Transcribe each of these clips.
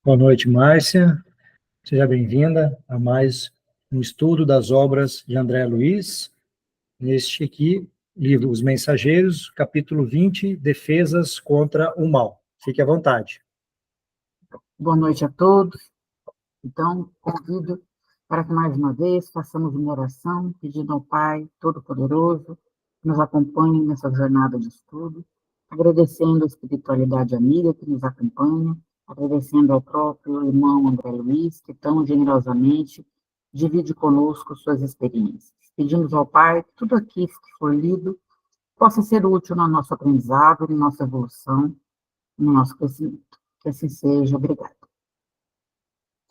Boa noite, Márcia. Seja bem-vinda a mais um estudo das obras de André Luiz, neste aqui, livro Os Mensageiros, capítulo 20, Defesas contra o Mal. Fique à vontade. Boa noite a todos. Então, convido para que mais uma vez façamos uma oração, pedindo ao Pai Todo-Poderoso que nos acompanhe nessa jornada de estudo, agradecendo a espiritualidade amiga que nos acompanha, agradecendo ao próprio irmão André Luiz, que tão generosamente divide conosco suas experiências. Pedimos ao Pai que tudo aquilo que for lido possa ser útil no nosso aprendizado, na nossa evolução, no nosso crescimento. Que assim seja. Obrigada.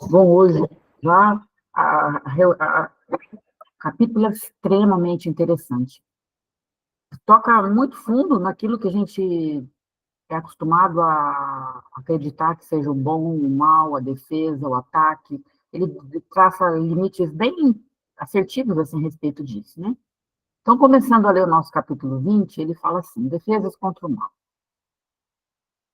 Bom, hoje já o capítulo é extremamente interessante. Toca muito fundo naquilo que a gente é acostumado a acreditar que seja o bom, o mal, a defesa, o ataque. Ele traça limites bem assertivos assim, a respeito disso, né? Então, começando a ler o nosso capítulo 20, ele fala assim: defesas contra o mal.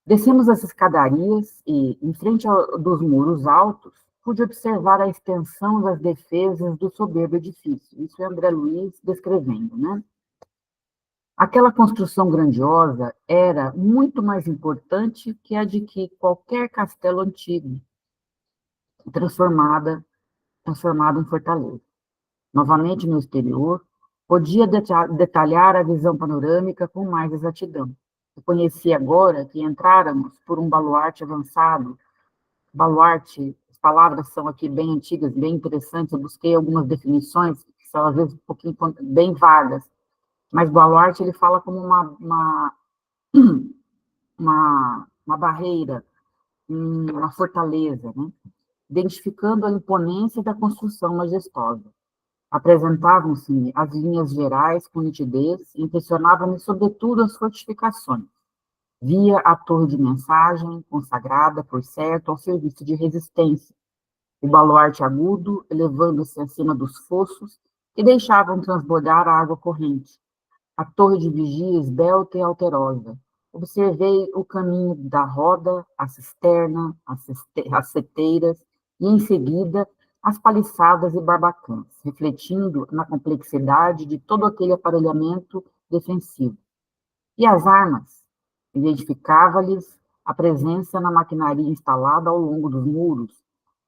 Descemos as escadarias e, em frente dos muros altos, pude observar a extensão das defesas do soberbo edifício. Isso é André Luiz descrevendo, né? Aquela construção grandiosa era muito mais importante que a de que qualquer castelo antigo, transformado em fortaleza. Novamente no exterior, podia detalhar a visão panorâmica com mais exatidão. Eu conheci agora que entráramos por um baluarte avançado. Baluarte, as palavras são aqui bem antigas, bem interessantes, eu busquei algumas definições, que são às vezes um pouquinho bem vagas, mas baluarte ele fala como uma barreira, uma fortaleza, né? Identificando a imponência da construção majestosa. Apresentavam-se as linhas gerais com nitidez e impressionavam-me sobretudo as fortificações. Via a torre de mensagem, consagrada, por certo, ao serviço de resistência, o baluarte agudo, elevando-se acima dos fossos, que deixavam transbordar a água corrente, a torre de vigia esbelta e alterosa. Observei o caminho da roda, a cisterna, as seteiras, e, em seguida, as paliçadas e barbacãs, refletindo na complexidade de todo aquele aparelhamento defensivo. E as armas? Identificava-lhes a presença na maquinaria instalada ao longo dos muros,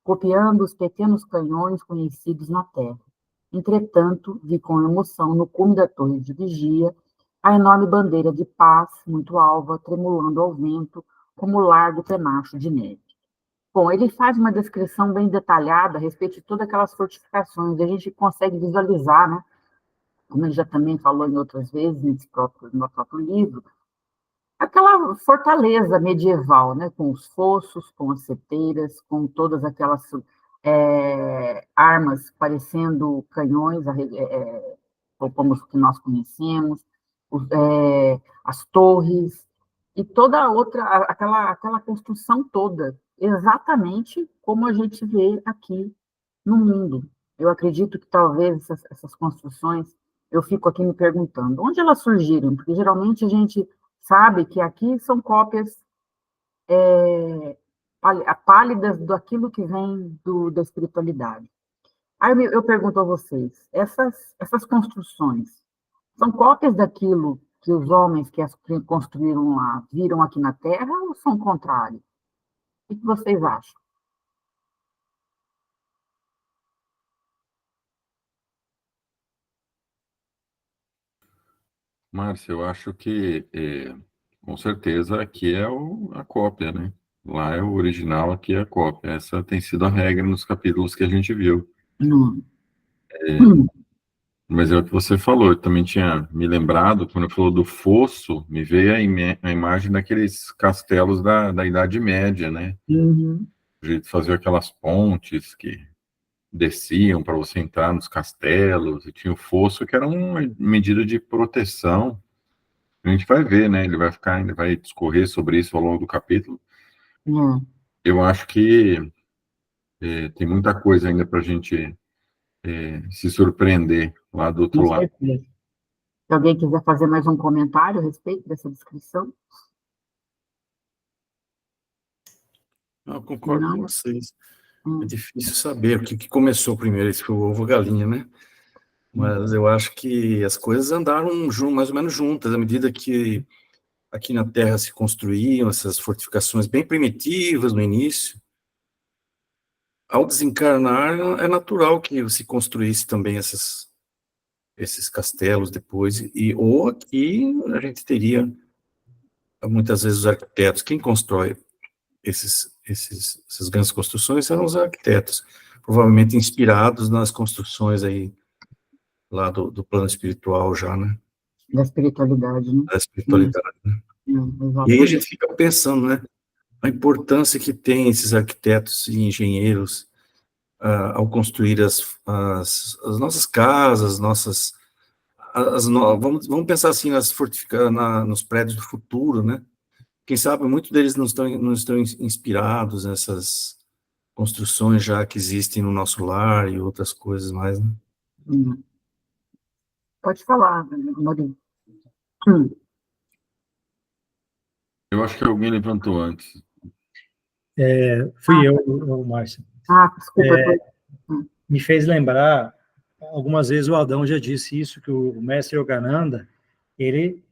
copiando os pequenos canhões conhecidos na terra. Entretanto, vi com emoção no cume da torre de vigia a enorme bandeira de paz, muito alva, tremulando ao vento, como largo penacho de neve. Bom, ele faz uma descrição bem detalhada a respeito de todas aquelas fortificações, e a gente consegue visualizar, né? Como ele já também falou em outras vezes, no próprio livro, aquela fortaleza medieval, né, com os fossos, com as seteiras, com todas aquelas armas parecendo canhões, como os que nós conhecemos, as torres, e toda a outra, aquela construção toda, exatamente como a gente vê aqui no mundo. Eu acredito que talvez essas construções, eu fico aqui me perguntando, onde elas surgiram? Porque geralmente a gente sabe que aqui são cópias pálidas daquilo que vem da espiritualidade. Aí eu pergunto a vocês, essas construções são cópias daquilo que os homens que as construíram lá viram aqui na Terra ou são o contrário? O que vocês acham? Márcia, eu acho que, com certeza, aqui é a cópia, né? Lá é o original, aqui é a cópia. Essa tem sido a regra nos capítulos que a gente viu. Mas é o que você falou, eu também tinha me lembrado, quando falou do fosso, me veio a imagem daqueles castelos da Idade Média, né? Uhum. O jeito de fazer aquelas pontes que desciam para você entrar nos castelos, e tinha o fosso, que era uma medida de proteção. A gente vai ver, né? Ele vai discorrer sobre isso ao longo do capítulo. Eu acho que tem muita coisa ainda para a gente se surpreender lá do outro lado. Se alguém quiser fazer mais um comentário a respeito dessa descrição. Eu concordo Não? com vocês. É Hum, difícil saber o que começou primeiro, se foi o ovo ou a galinha, né? Mas eu acho que as coisas andaram mais ou menos juntas, à medida que aqui na Terra se construíam essas fortificações bem primitivas no início. Ao desencarnar, é natural que se construísse também esses castelos depois, ou aqui a gente teria, muitas vezes, os arquitetos. Quem constrói essas grandes construções eram os arquitetos, provavelmente inspirados nas construções aí, lá do plano espiritual já, né? da espiritualidade, né? Da espiritualidade. E aí a gente Exatamente. fica pensando, né? A importância que tem esses arquitetos e engenheiros ao construir as nossas casas, vamos pensar assim, nos prédios do futuro, né? Quem sabe muitos deles não estão inspirados nessas construções já que existem no nosso lar e outras coisas mais, né? Hum. Pode falar, Maurício. Hum. Eu acho que alguém levantou antes. Fui eu, Márcio. Desculpa. Me fez lembrar, algumas vezes o Adão já disse isso, que o mestre Yogananda, ele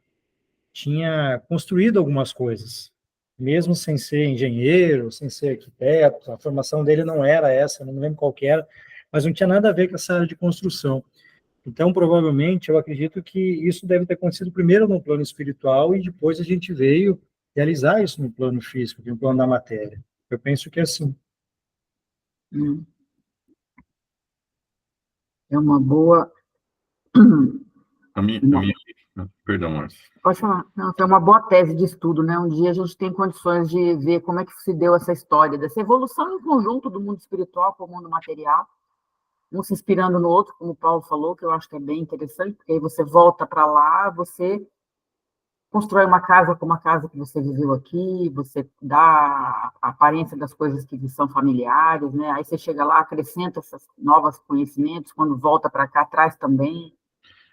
tinha construído algumas coisas, mesmo sem ser engenheiro, sem ser arquiteto, a formação dele não era essa, não me lembro qual que era, mas não tinha nada a ver com essa área de construção. Então, provavelmente, eu acredito que isso deve ter acontecido primeiro no plano espiritual e depois a gente veio realizar isso no plano físico, no plano da matéria. Eu penso que é assim. Hum. É uma boa. Perdão, Márcio. Pode falar. Não, é uma boa tese de estudo, né? Um dia a gente tem condições de ver como é que se deu essa história, dessa evolução em conjunto do mundo espiritual para o mundo material, um se inspirando no outro, como o Paulo falou, que eu acho que é bem interessante, porque aí você volta para lá, você constrói uma casa como a casa que você viveu aqui, você dá a aparência das coisas que são familiares, né? Aí você chega lá, acrescenta esses novos conhecimentos, quando volta para cá, traz também.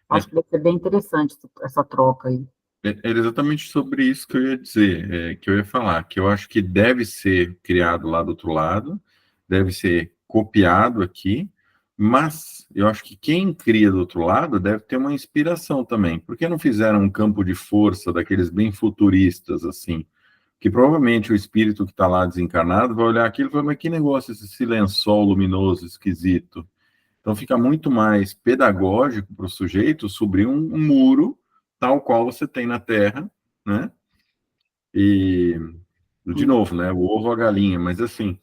Acho que vai ser bem interessante essa troca aí. Era exatamente sobre isso que eu ia dizer, que eu ia falar, que eu acho que deve ser criado lá do outro lado, deve ser copiado aqui, mas eu acho que quem cria do outro lado deve ter uma inspiração também. Por que não fizeram um campo de força daqueles bem futuristas, assim? Que provavelmente o espírito que está lá desencarnado vai olhar aquilo e falar, mas que negócio esse lençol luminoso, esquisito. Então fica muito mais pedagógico para o sujeito subir um muro tal qual você tem na Terra, né? E, de novo, né? O ovo ou a galinha, mas assim,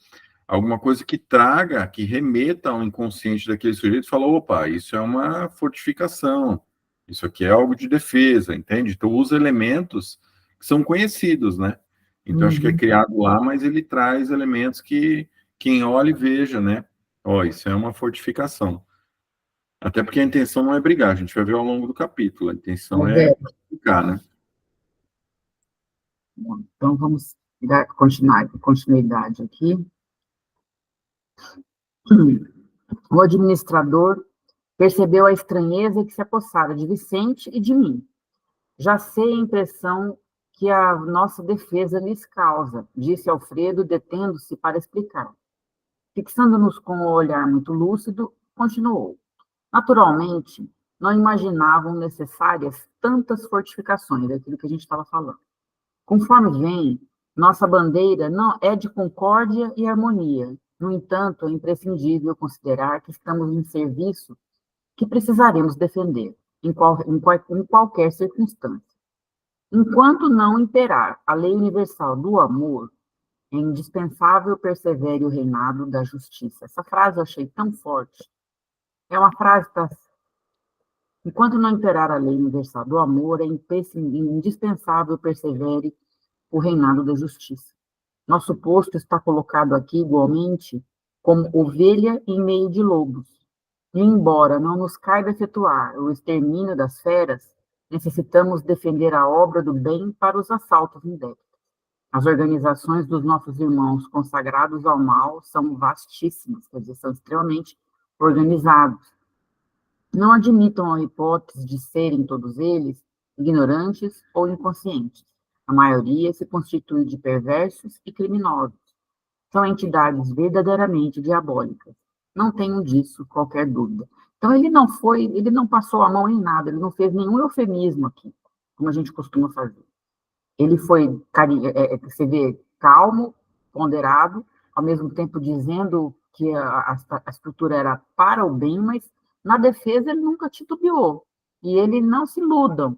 alguma coisa que traga, que remeta ao inconsciente daquele sujeito e fala, opa, isso é uma fortificação, isso aqui é algo de defesa, entende? Então usa elementos que são conhecidos, né? Então acho que é criado lá, mas ele traz elementos que quem olha e veja, né? Ó, isso é uma fortificação. Até porque a intenção não é brigar, a gente vai ver ao longo do capítulo. A intenção é ficar, né? Bom, então, vamos dar continuidade aqui. O administrador percebeu a estranheza que se apossara de Vicente e de mim. Já sei a impressão que a nossa defesa lhes causa, disse Alfredo, detendo-se para explicar. Fixando-nos com um olhar muito lúcido, continuou. Naturalmente, não imaginavam necessárias tantas fortificações, daquilo que a gente estava falando. Conforme vem, nossa bandeira não é de concórdia e harmonia. No entanto, é imprescindível considerar que estamos em serviço que precisaremos defender, em qualquer circunstância. Enquanto não imperar a lei universal do amor, é indispensável persevere o reinado da justiça. Essa frase eu achei tão forte. É uma frase que enquanto não imperar a lei universal do amor, é indispensável persevere o reinado da justiça. Nosso posto está colocado aqui igualmente como ovelha em meio de lobos. E embora não nos caiba efetuar o extermínio das feras, necessitamos defender a obra do bem para os assaltos indébitos. As organizações dos nossos irmãos consagrados ao mal são vastíssimas, quer dizer, são extremamente organizados. Não admitam a hipótese de serem todos eles ignorantes ou inconscientes. A maioria se constitui de perversos e criminosos. são entidades verdadeiramente diabólicas. Não tenho disso qualquer dúvida. Então, ele não passou a mão em nada, ele não fez nenhum eufemismo aqui, como a gente costuma fazer. Ele foi, você vê, calmo, ponderado, ao mesmo tempo dizendo que a estrutura era para o bem, mas na defesa ele nunca titubeou. E ele não se iludam.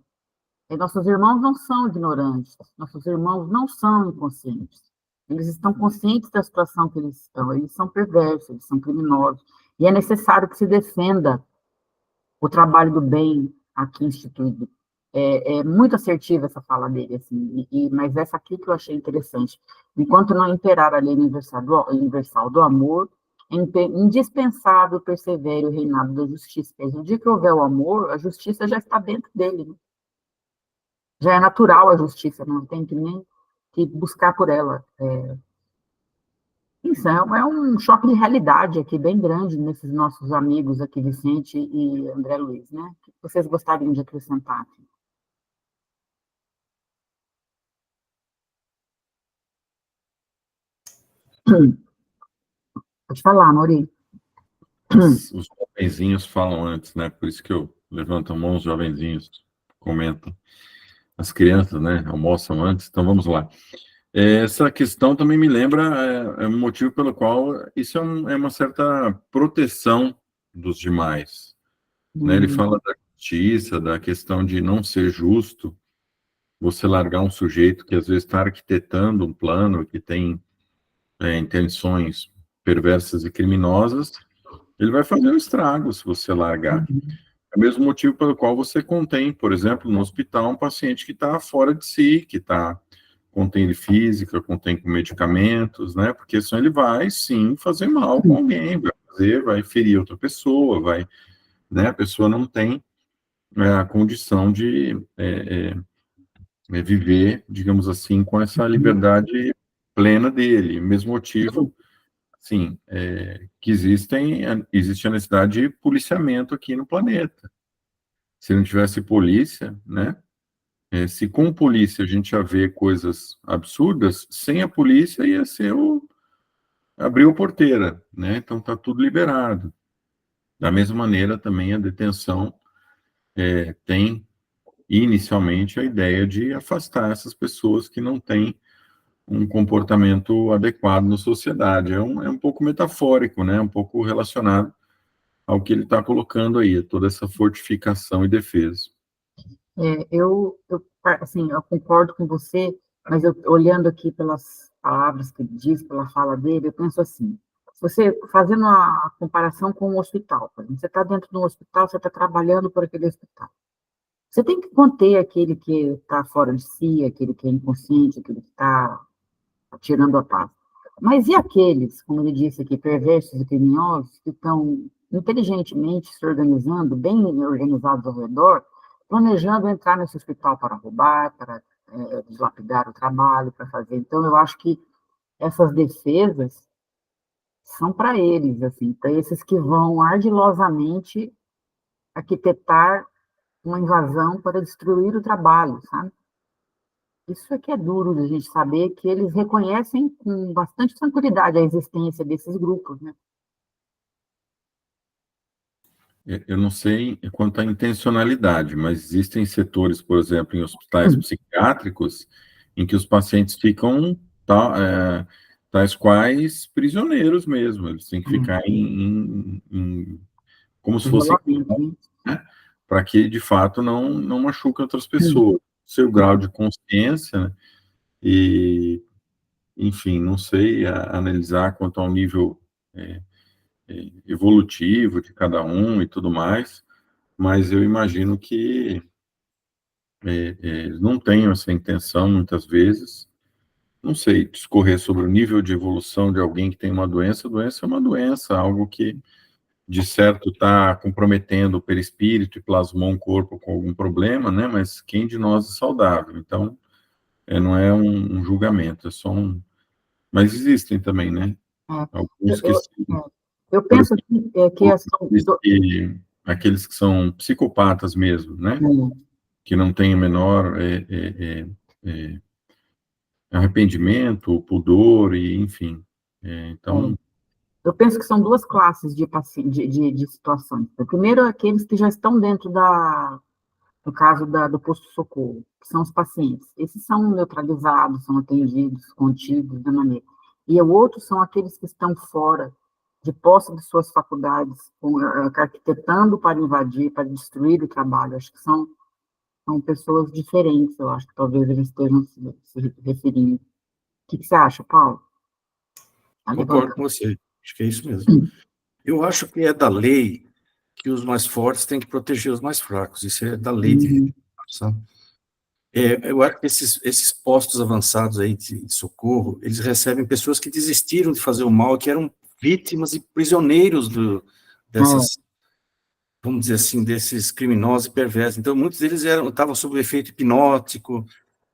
E nossos irmãos não são ignorantes, nossos irmãos não são inconscientes. Eles estão conscientes da situação que eles estão, eles são perversos, eles são criminosos. E é necessário que se defenda o trabalho do bem aqui instituído. É muito assertiva essa fala dele, assim, mas essa aqui que eu achei interessante. Enquanto não imperar a lei universal do amor, é indispensável persevere o reinado da justiça. No dia que houver o amor, a justiça já está dentro dele. Né? Já é natural a justiça, não tem que nem que buscar por ela. Isso é um choque de realidade aqui bem grande nesses nossos amigos aqui, Vicente e André Luiz, né? O que vocês gostariam de acrescentar aqui? Pode falar, Mauri. Os jovenzinhos falam antes, né? Por isso que eu levanto a mão, os jovenzinhos comentam. As crianças, né? Almoçam antes, então vamos lá. Essa questão também me lembra, um motivo pelo qual isso é uma certa proteção dos demais. Né? Ele fala da justiça, da questão de não ser justo, você largar um sujeito que às vezes está arquitetando um plano, que tem intenções perversas e criminosas, ele vai fazer um estrago se você largar. É o mesmo motivo pelo qual você contém, por exemplo, no hospital, um paciente que está fora de si, que está contém ele física, contém com medicamentos, né? Porque senão ele vai, sim, fazer mal com alguém, vai ferir outra pessoa, né? A pessoa não tem a condição de viver, digamos assim, com essa liberdade plena dele. Mesmo motivo, sim, que existe a necessidade de policiamento aqui no planeta. Se não tivesse polícia, né? Se com polícia a gente já vê coisas absurdas, sem a polícia ia ser abrir a porteira, né? Então está tudo liberado. Da mesma maneira, também a detenção tem inicialmente a ideia de afastar essas pessoas que não têm um comportamento adequado na sociedade. É um pouco metafórico, né? Um pouco relacionado ao que ele está colocando aí, toda essa fortificação e defesa. Assim, eu concordo com você, mas olhando aqui pelas palavras que ele diz, pela fala dele, eu penso assim, você fazendo a comparação com o hospital, por exemplo, você está dentro de um hospital, você está trabalhando por aquele hospital. Você tem que conter aquele que está fora de si, aquele que é inconsciente, aquele que está tirando a paz. Mas e aqueles, como ele disse aqui, perversos e criminosos, que estão inteligentemente se organizando, bem organizados ao redor, planejando entrar nesse hospital para roubar, para deslapidar o trabalho, para fazer. Então, eu acho que essas defesas são para eles, assim, para esses que vão ardilosamente arquitetar uma invasão para destruir o trabalho, sabe? Isso é que é duro de a gente saber que eles reconhecem com bastante tranquilidade a existência desses grupos, né? Eu não sei quanto à intencionalidade, mas existem setores, por exemplo, em hospitais psiquiátricos, em que os pacientes ficam tais quais prisioneiros mesmo, eles têm que ficar como se fosse, né, para que, de fato, não machuquem outras pessoas. Seu grau de consciência, né, e, enfim, não sei analisar quanto ao nível evolutivo de cada um e tudo mais, mas eu imagino que eles não tenham essa intenção, muitas vezes. Não sei discorrer sobre o nível de evolução de alguém que tem uma doença. A doença é uma doença, algo que, de certo, está comprometendo o perispírito e plasmou um corpo com algum problema, né? Mas quem de nós é saudável? Então, não é um julgamento, é só um... Mas existem também, né? Alguns que... Eu penso que aqueles que são psicopatas mesmo, né? Que não têm o menor arrependimento, pudor, e enfim, Então, Eu penso que são duas classes de situações. O primeiro é aqueles que já estão dentro no caso do posto-socorro, que são os pacientes. Esses são neutralizados, são atendidos, contidos da maneira. E o outro são aqueles que estão fora, de posse de suas faculdades, arquitetando para invadir, para destruir o trabalho. Acho que são pessoas diferentes, eu acho que talvez eles estejam se referindo. O que você acha, Paulo? Concordo com você, acho que é isso mesmo. Eu acho que é da lei que os mais fortes têm que proteger os mais fracos, isso é da lei divina, sabe? Eu acho que esses postos avançados aí de socorro, eles recebem pessoas que desistiram de fazer o mal, que eram vítimas e prisioneiros dessas, vamos dizer assim, desses criminosos e perversos. Então, muitos deles estavam sob o efeito hipnótico,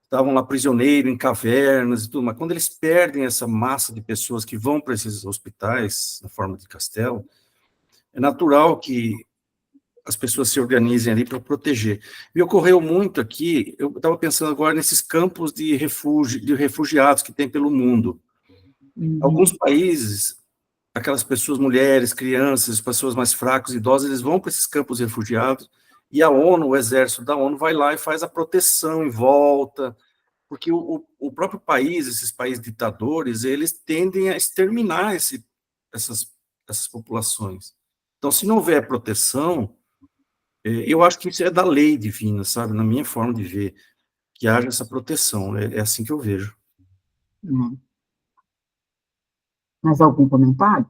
estavam lá prisioneiros em cavernas e tudo, mas quando eles perdem essa massa de pessoas que vão para esses hospitais, na forma de castelo, é natural que as pessoas se organizem ali para proteger. Me ocorreu muito aqui, eu estava pensando agora nesses campos de refugiados que tem pelo mundo. Alguns países, aquelas pessoas, mulheres, crianças, pessoas mais fracas, idosas, eles vão para esses campos de refugiados, e a ONU, o exército da ONU, vai lá e faz a proteção em volta, porque o próprio país, esses países ditadores, eles tendem a exterminar essas populações. Então, se não houver proteção, eu acho que isso é da lei divina, sabe? Na minha forma de ver, que haja essa proteção. É assim que eu vejo. Mais algum comentário?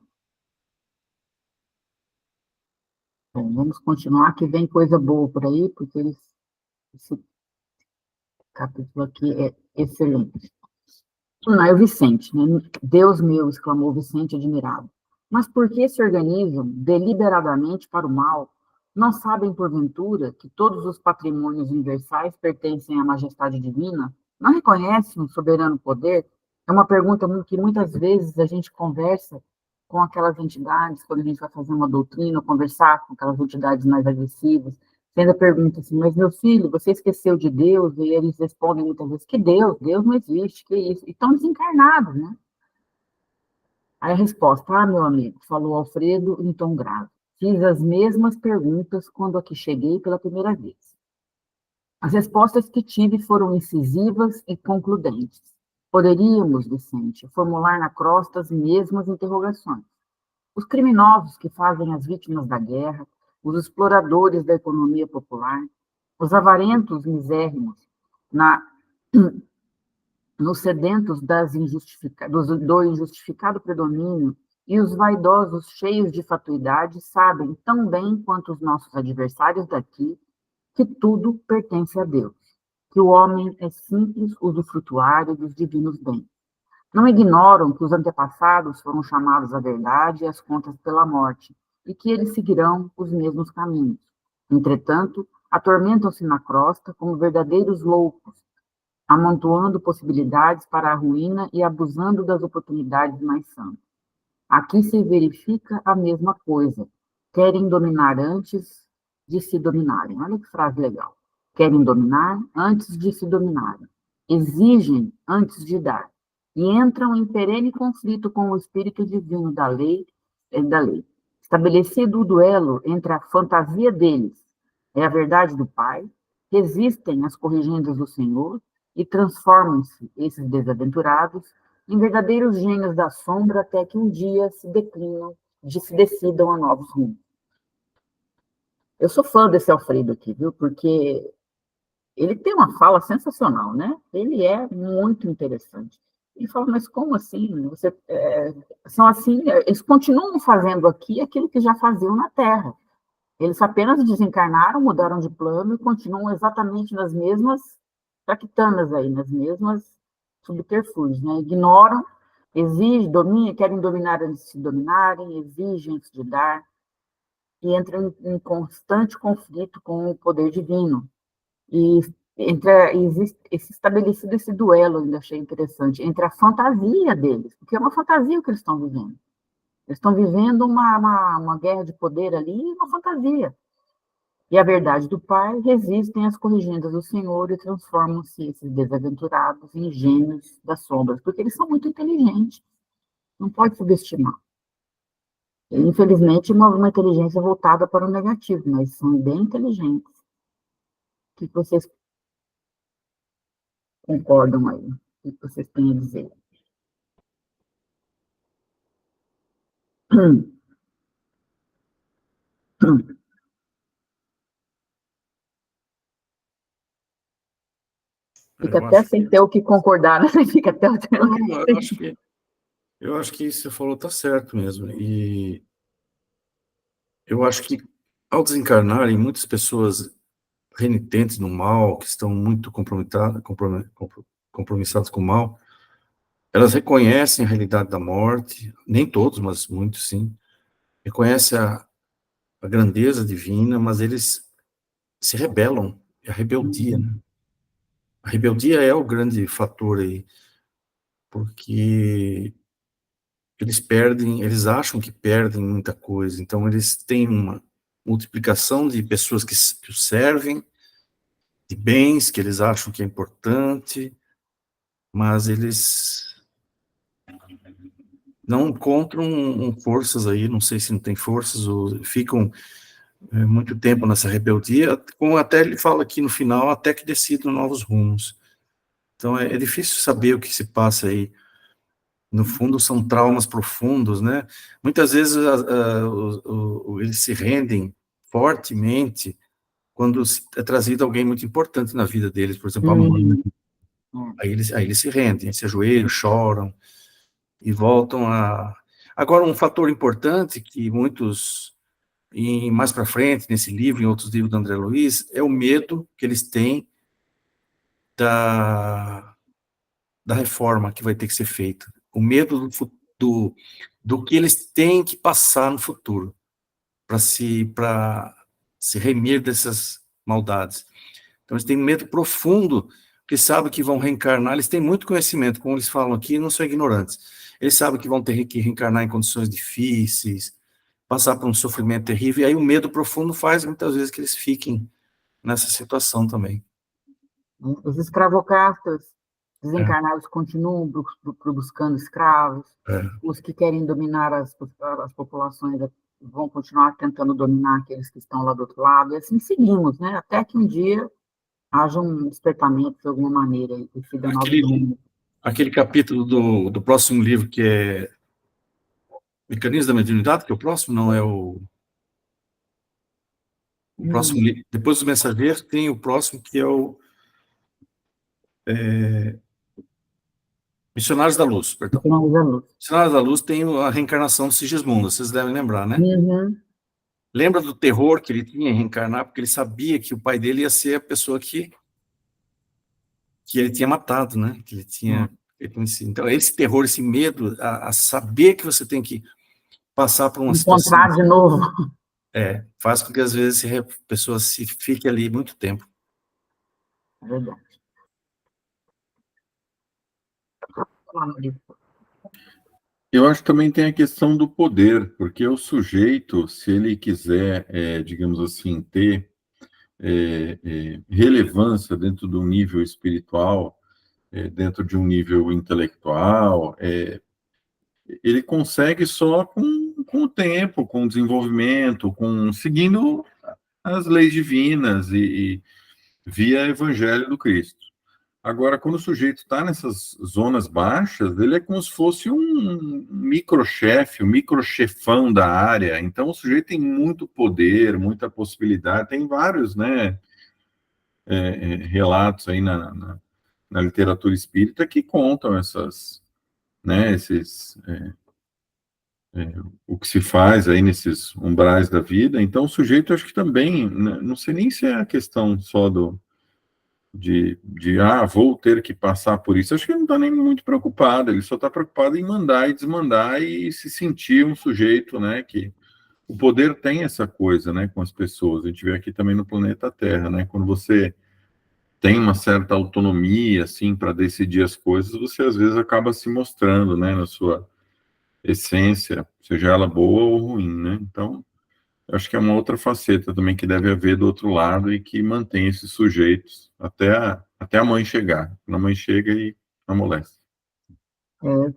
Bom, vamos continuar, que vem coisa boa por aí, porque esse capítulo aqui é excelente. É o Vicente, né? Deus meu, exclamou Vicente admirado. Mas por que se organizam deliberadamente para o mal? Não sabem, porventura, que todos os patrimônios universais pertencem à majestade divina? Não reconhecem um soberano poder? É uma pergunta que muitas vezes a gente conversa com aquelas entidades, quando a gente vai fazer uma doutrina, conversar com aquelas entidades mais agressivas. Você ainda pergunta assim, mas meu filho, você esqueceu de Deus? E eles respondem muitas vezes que Deus não existe, que isso. E estão desencarnados, né? Aí a resposta, meu amigo, falou Alfredo em tom grave. Fiz as mesmas perguntas quando aqui cheguei pela primeira vez. As respostas que tive foram incisivas e concludentes. Poderíamos, Vicente, formular na crosta as mesmas interrogações. Os criminosos que fazem as vítimas da guerra, os exploradores da economia popular, os avarentos misérrimos, nos sedentos do injustificado predomínio, e os vaidosos cheios de fatuidade sabem tão bem quanto os nossos adversários daqui que tudo pertence a Deus, que o homem é simples usufrutuário dos divinos bens. Não ignoram que os antepassados foram chamados à verdade e às contas pela morte, e que eles seguirão os mesmos caminhos. Entretanto, atormentam-se na crosta como verdadeiros loucos, amontoando possibilidades para a ruína e abusando das oportunidades mais santas. Aqui se verifica a mesma coisa. Querem dominar antes de se dominarem. Olha que frase legal. Querem dominar antes de se dominarem. Exigem antes de dar. E entram em perene conflito com o espírito divino da lei. Estabelecido o duelo entre a fantasia deles e a verdade do Pai, resistem às corrigendas do Senhor e transformam-se, esses desaventurados, em verdadeiros gênios da sombra até que um dia se decidam a novos rumos. Eu sou fã desse Alfredo aqui, viu? Porque ele tem uma fala sensacional, né? Ele é muito interessante. Ele fala, mas como assim? São assim, eles continuam fazendo aqui aquilo que já faziam na Terra. Eles apenas desencarnaram, mudaram de plano e continuam exatamente nas mesmas traquitanas aí, nas mesmas subterfúgios, né? Ignoram, exigem, querem dominar antes de se dominarem, exigem antes de dar, e entram em constante conflito com o poder divino. E existe estabelecido esse duelo, ainda achei interessante, entre a fantasia deles, porque é uma fantasia o que eles estão vivendo. Eles estão vivendo uma guerra de poder ali, uma fantasia. E a verdade do Pai resistem às corrigendas do Senhor e transformam-se esses desaventurados em gênios das sombras, porque eles são muito inteligentes. Não pode subestimar. E, infelizmente, uma inteligência voltada para o negativo, mas são bem inteligentes. O que vocês concordam aí? O que vocês têm a dizer? Fica até sem ter o que concordar, né? Fica até Não, eu acho que isso que você falou está certo mesmo. E eu acho que, ao desencarnarem, muitas pessoas renitentes no mal, que estão muito compromissadas com o mal, elas reconhecem a realidade da morte, nem todos, mas muitos sim, reconhecem a grandeza divina, mas eles se rebelam, é a rebeldia, né? A rebeldia é o grande fator aí, porque eles acham que perdem muita coisa, então eles têm uma multiplicação de pessoas que os servem, de bens que eles acham que é importante, mas eles não encontram forças aí, não sei se não tem forças, ou ficam muito tempo nessa rebeldia, como até ele fala aqui no final, até que decidam novos rumos. Então é difícil saber o que se passa aí. No fundo, são traumas profundos, né? Muitas vezes eles se rendem fortemente quando é trazido alguém muito importante na vida deles, por exemplo, a mãe, né? Aí eles se rendem, se ajoelham, choram e voltam a... Agora, um fator importante que muitos, e mais para frente, nesse livro, em outros livros do André Luiz, é o medo que eles têm da reforma que vai ter que ser feita. O medo do que eles têm que passar no futuro para se remir dessas maldades. Então, eles têm medo profundo, porque sabem que vão reencarnar, eles têm muito conhecimento, como eles falam aqui, não são ignorantes. Eles sabem que vão ter que reencarnar em condições difíceis, passar por um sofrimento terrível, e aí o medo profundo faz, muitas vezes, que eles fiquem nessa situação também. Os escravocratas desencarnados continuam buscando escravos, os que querem dominar as populações vão continuar tentando dominar aqueles que estão lá do outro lado, e assim seguimos, né? Até que um dia haja um despertamento de alguma maneira e siga novos rumos. Aquele capítulo do próximo livro, que é Mecanismo da Mediunidade, que é o próximo, não é o próximo livro. Depois dos Mensageiros, tem o próximo, que é o Missionários da Luz, perdão. Missionários da Luz tem a reencarnação de Sigismundo, vocês devem lembrar, né? Uhum. Lembra do terror que ele tinha em reencarnar, porque ele sabia que o pai dele ia ser a pessoa que ele tinha matado, né? Que ele tinha... Então, esse terror, esse medo, a saber que você tem que passar por uma situação... Encontrar de novo. Faz com que, às vezes, a pessoa se fique ali muito tempo. É verdade. Eu acho que também tem a questão do poder, porque o sujeito, se ele quiser, digamos assim, ter relevância dentro do nível espiritual, dentro de um nível intelectual, ele consegue só com o tempo, com o desenvolvimento, seguindo as leis divinas e via Evangelho do Cristo. Agora, quando o sujeito está nessas zonas baixas, ele é como se fosse um microchefe, um microchefão da área. Então, o sujeito tem muito poder, muita possibilidade. Tem vários, né, relatos aí na literatura espírita que contam essas, né, o que se faz aí nesses umbrais da vida. Então, o sujeito, acho que também, né, não sei nem se é a questão só vou ter que passar por isso. Acho que ele não está nem muito preocupado, ele só está preocupado em mandar e desmandar e se sentir um sujeito, né, que o poder tem essa coisa, né, com as pessoas. A gente vê aqui também no planeta Terra, né, quando você tem uma certa autonomia, assim, para decidir as coisas, você às vezes acaba se mostrando, né, na sua essência, seja ela boa ou ruim, né, então acho que é uma outra faceta também que deve haver do outro lado e que mantém esses sujeitos até a mãe chegar. Quando a mãe chega e amolece.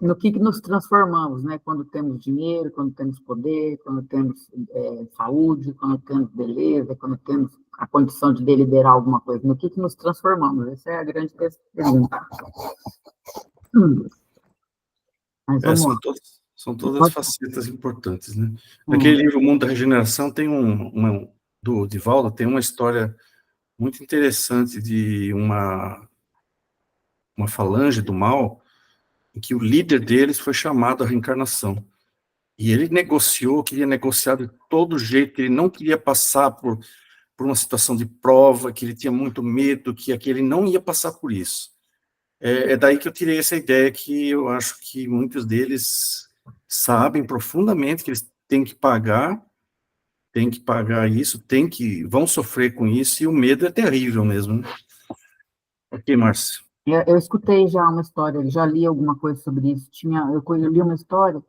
no que nos transformamos, né? Quando temos dinheiro, quando temos poder, quando temos saúde, quando temos beleza, quando temos a condição de deliberar alguma coisa, no que nos transformamos? Essa é a grande pergunta. Mas vamos lá. São todas facetas importantes, né? Naquele livro, O Mundo da Regeneração, tem do Divaldo, tem uma história muito interessante de uma falange do mal, em que o líder deles foi chamado à reencarnação. E ele queria negociar de todo jeito, que ele não queria passar por uma situação de prova, que ele tinha muito medo, que ele não ia passar por isso. É daí que eu tirei essa ideia que eu acho que muitos deles sabem profundamente que eles têm que pagar isso, vão sofrer com isso, e o medo é terrível mesmo. Né? Ok, Márcio. Eu escutei já uma história, já li alguma coisa sobre isso. Eu li uma história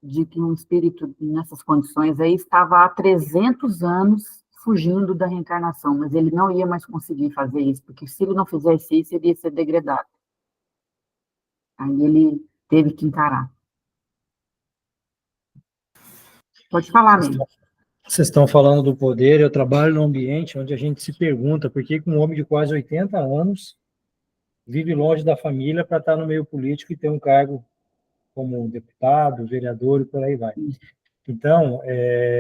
de que um espírito nessas condições aí estava há 300 anos fugindo da reencarnação, mas ele não ia mais conseguir fazer isso, porque se ele não fizesse isso, ele ia ser degradado. Aí ele teve que encarar. Pode falar, mesmo. Vocês estão falando do poder. Eu trabalho num ambiente onde a gente se pergunta por que um homem de quase 80 anos vive longe da família para estar no meio político e ter um cargo como deputado, vereador e por aí vai. Então,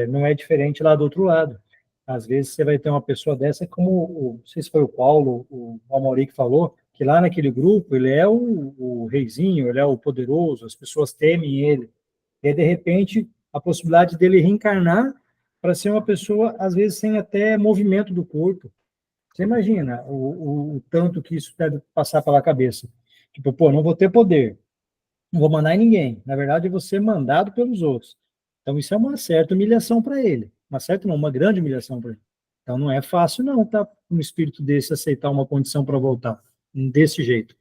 não é diferente lá do outro lado. Às vezes você vai ter uma pessoa dessa, como, não sei se foi o Paulo, o Amaury que falou, que lá naquele grupo ele é o reizinho, ele é o poderoso, as pessoas temem ele. E aí, de repente, a possibilidade dele reencarnar para ser uma pessoa, às vezes, sem até movimento do corpo. Você imagina o tanto que isso deve passar pela cabeça. Tipo, pô, não vou ter poder, não vou mandar em ninguém. Na verdade, eu vou ser mandado pelos outros. Então, isso é uma certa humilhação para ele. Uma certa não, uma grande humilhação para ele. Então, não é fácil, não, tá? Um espírito desse aceitar uma condição para voltar desse jeito.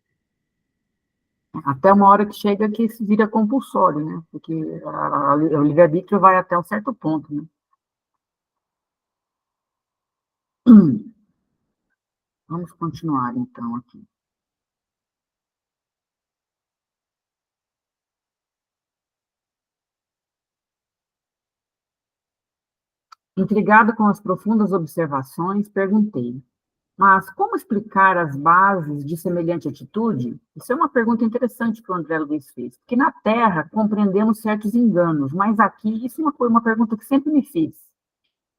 Até uma hora que chega que se vira compulsório, né? Porque o livre-arbítrio vai até um certo ponto, né? Vamos continuar, então, aqui. Intrigado com as profundas observações, perguntei: mas como explicar as bases de semelhante atitude? Isso é uma pergunta interessante que o André Luiz fez, porque na Terra compreendemos certos enganos, mas aqui, isso foi uma pergunta que sempre me fiz.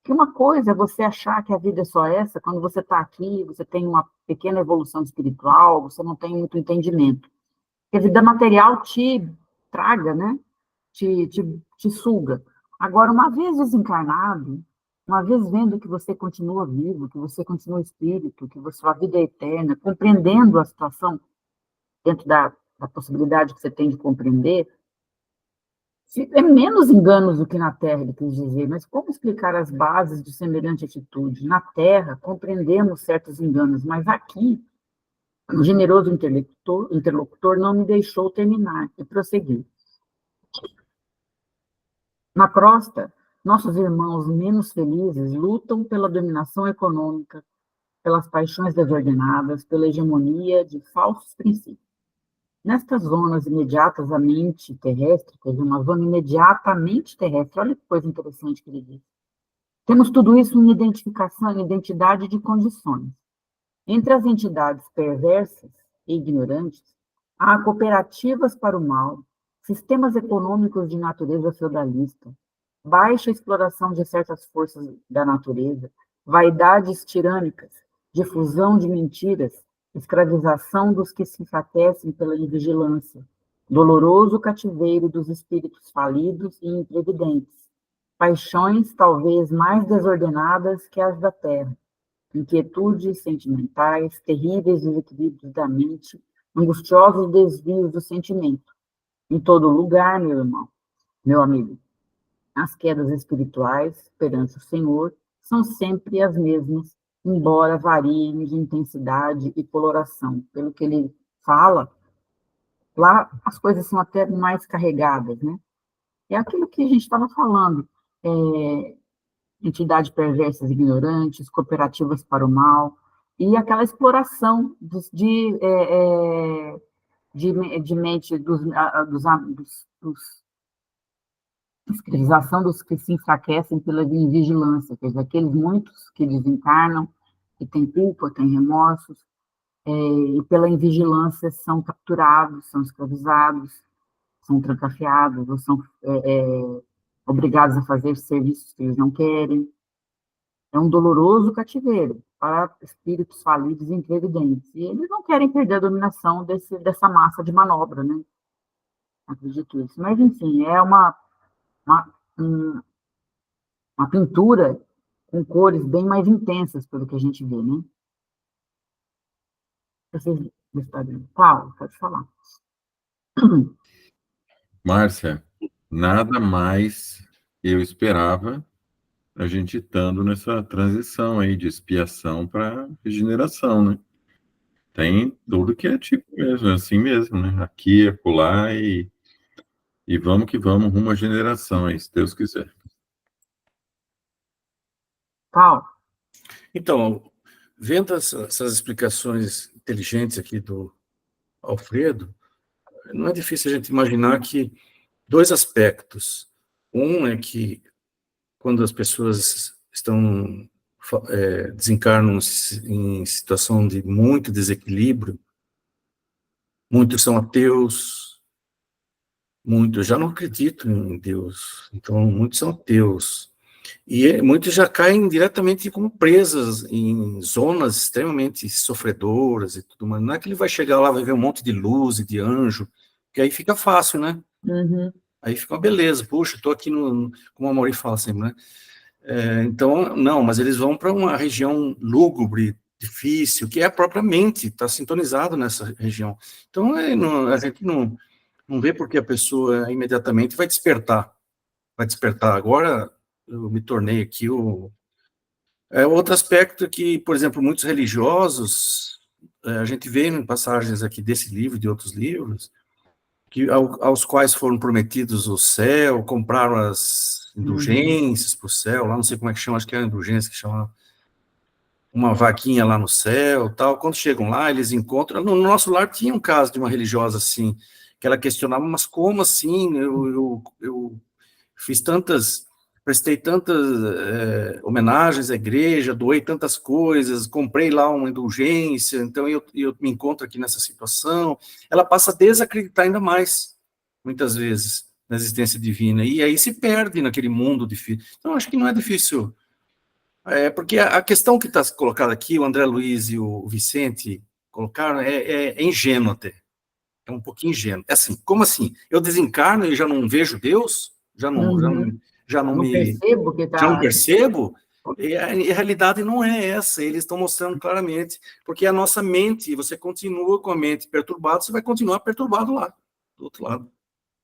Que uma coisa é você achar que a vida é só essa, quando você está aqui, você tem uma pequena evolução espiritual, você não tem muito entendimento. Porque a vida material te traga, né? Te suga. Agora, uma vez desencarnado, uma vez vendo que você continua vivo, que você continua espírito, que sua vida é eterna, compreendendo a situação dentro da possibilidade que você tem de compreender, é menos enganos do que na Terra, ele quis dizer, mas como explicar as bases de semelhante atitude? Na Terra, compreendemos certos enganos, mas aqui, o generoso interlocutor não me deixou terminar e prosseguir. Na crosta, nossos irmãos menos felizes lutam pela dominação econômica, pelas paixões desordenadas, pela hegemonia de falsos princípios. Nestas zonas imediatas à mente terrestre, quer dizer, uma zona imediatamente terrestre, olha que coisa interessante que ele diz. Temos tudo isso em identificação, em identidade de condições. Entre as entidades perversas e ignorantes, há cooperativas para o mal, sistemas econômicos de natureza feudalista, baixa exploração de certas forças da natureza, vaidades tirânicas, difusão de mentiras, escravização dos que se enfraquecem pela invigilância, doloroso cativeiro dos espíritos falidos e imprevidentes, paixões talvez mais desordenadas que as da terra, inquietudes sentimentais, terríveis desequilíbrios da mente, angustiosos desvios do sentimento. Em todo lugar, meu irmão, meu amigo, as quedas espirituais perante o Senhor são sempre as mesmas, embora variem de intensidade e coloração. Pelo que ele fala, lá as coisas são até mais carregadas, né? É aquilo que a gente estava falando, entidades perversas e ignorantes, cooperativas para o mal, e aquela exploração de mente escravização dos que se enfraquecem pela invigilância, quer dizer, aqueles muitos que desencarnam, que têm culpa, têm remorsos, e pela invigilância são capturados, são escravizados, são trancafiados, ou são obrigados a fazer serviços que eles não querem. É um doloroso cativeiro para espíritos falidos e imprevidentes. E eles não querem perder a dominação dessa massa de manobra, né? Acredito isso. Mas, enfim, é uma pintura com cores bem mais intensas, pelo que a gente vê, né? Vocês gostariam? Paulo, pode falar. Márcia, nada mais eu esperava a gente estando nessa transição aí de expiação para regeneração, né? Tem tudo que é tipo mesmo, é assim mesmo, né? Aqui, acolá e vamos que vamos rumo à generação aí, se Deus quiser. Paulo. Então, vendo essas explicações inteligentes aqui do Alfredo, não é difícil a gente imaginar que dois aspectos. Um é que quando as pessoas desencarnam em situação de muito desequilíbrio, muitos são ateus, muitos já não acreditam em Deus, então muitos são ateus. E muitos já caem diretamente como presas em zonas extremamente sofredoras e tudo mais. Não é que ele vai chegar lá, vai ver um monte de luz e de anjo, que aí fica fácil, né? Uhum. Aí fica uma beleza. Puxa, estou aqui como a Mauri fala sempre, né? Então, não, mas eles vão para uma região lúgubre, difícil, que é a própria mente, está sintonizado nessa região. Então, a gente não vê porque a pessoa imediatamente vai despertar. Vai despertar. Agora, eu me tornei aqui outro aspecto que, por exemplo, muitos religiosos, a gente vê em passagens aqui desse livro e de outros livros, que aos quais foram prometidos o céu, compraram as indulgências para o céu, lá não sei como é que chama, acho que é a indulgência que chama uma vaquinha lá no céu, tal. Quando chegam lá, eles encontram... No nosso lar tinha um caso de uma religiosa assim, que ela questionava, mas como assim? Eu prestei tantas homenagens à igreja, doei tantas coisas, comprei lá uma indulgência, então eu me encontro aqui nessa situação. Ela passa a desacreditar ainda mais, muitas vezes, na existência divina, e aí se perde naquele mundo difícil. Então, acho que não é difícil, porque a questão que está colocada aqui, o André Luiz e o Vicente colocaram, é ingênuo até, é um pouquinho ingênuo. É assim, como assim? Eu desencarno e já não vejo Deus? Já não Percebo que já não percebo? E a realidade não é essa, eles estão mostrando claramente, porque a nossa mente, você continua com a mente perturbada, você vai continuar perturbado lá, do outro lado.